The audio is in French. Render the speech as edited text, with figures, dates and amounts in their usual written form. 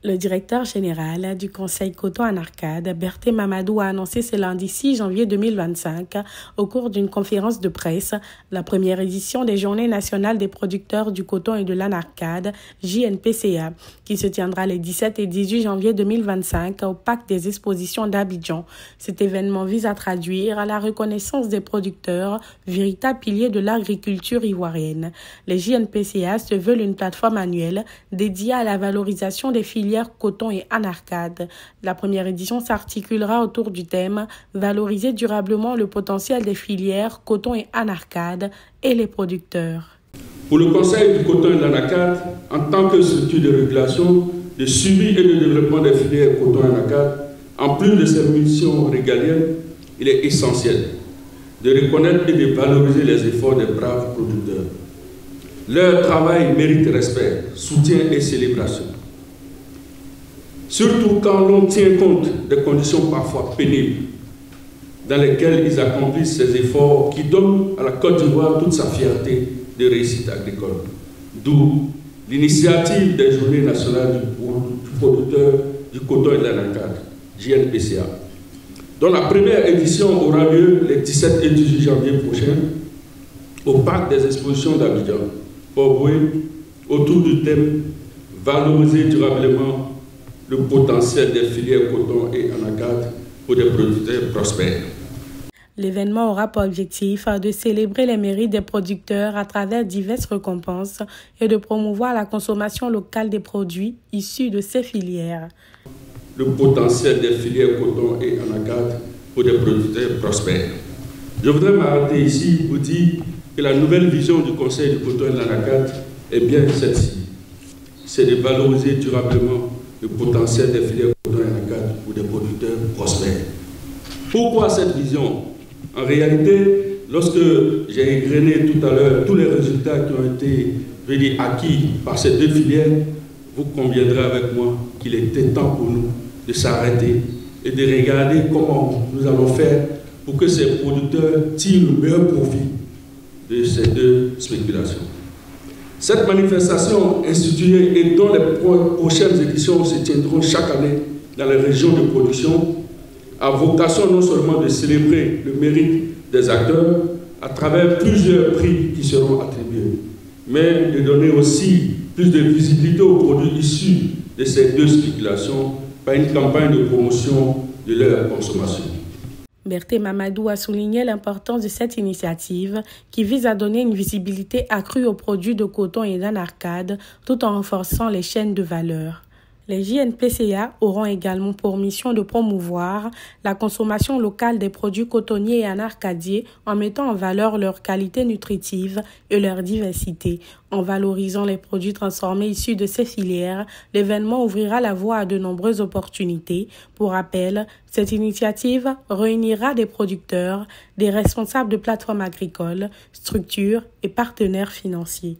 Le directeur général du Conseil Coton en Arcade, Berthé Mamadou, a annoncé ce lundi 6 janvier 2025, au cours d'une conférence de presse, la première édition des Journées nationales des producteurs du coton et de l'anarcade, JNPCA, qui se tiendra les 17 et 18 janvier 2025 au Parc des Expositions d'Abidjan. Cet événement vise à traduire la reconnaissance des producteurs, véritables piliers de l'agriculture ivoirienne. Les JNPCA se veulent une plateforme annuelle dédiée à la valorisation des filières coton et anarcade. La première édition s'articulera autour du thème « Valoriser durablement le potentiel des filières coton et anarcade et les producteurs ». Pour le Conseil du coton et de l'anarcade, en tant que structure de régulation, de suivi et de développement des filières coton et anarcade, en plus de ses missions régaliennes, il est essentiel de reconnaître et de valoriser les efforts des braves producteurs. Leur travail mérite respect, soutien et célébration. Surtout quand l'on tient compte des conditions parfois pénibles dans lesquelles ils accomplissent ces efforts qui donnent à la Côte d'Ivoire toute sa fierté de réussite agricole. D'où l'initiative des Journées nationales du producteur du coton et de l'anarcade, JNPCA, dont la première édition aura lieu les 17 et 18 janvier prochains au Parc des Expositions d'Abidjan, Port-Boué, autour du thème « Valoriser durablement le potentiel des filières coton et anarcade pour des producteurs prospères ». L'événement aura pour objectif de célébrer les mérites des producteurs à travers diverses récompenses et de promouvoir la consommation locale des produits issus de ces filières. Le potentiel des filières coton et anarcade pour des producteurs prospères. Je voudrais m'arrêter ici pour dire que la nouvelle vision du Conseil du coton et de l'anarcade est bien celle-ci. C'est de valoriser durablement le potentiel des filières coton et anarcade pour des producteurs prospères. Pourquoi cette vision? En réalité, lorsque j'ai égrené tout à l'heure tous les résultats qui ont été acquis par ces deux filières, vous conviendrez avec moi qu'il était temps pour nous de s'arrêter et de regarder comment nous allons faire pour que ces producteurs tirent le meilleur profit de ces deux spéculations. Cette manifestation instituée et dont les prochaines éditions se tiendront chaque année dans les régions de production a vocation non seulement de célébrer le mérite des acteurs à travers plusieurs prix qui seront attribués, mais de donner aussi plus de visibilité aux produits issus de ces deux spéculations par une campagne de promotion de leur consommation. Berthé Mamadou a souligné l'importance de cette initiative qui vise à donner une visibilité accrue aux produits de coton et d'anarcade tout en renforçant les chaînes de valeur. Les JNPCA auront également pour mission de promouvoir la consommation locale des produits cotonniers et anarcadiers en mettant en valeur leur qualité nutritive et leur diversité. En valorisant les produits transformés issus de ces filières, l'événement ouvrira la voie à de nombreuses opportunités. Pour rappel, cette initiative réunira des producteurs, des responsables de plateformes agricoles, structures et partenaires financiers.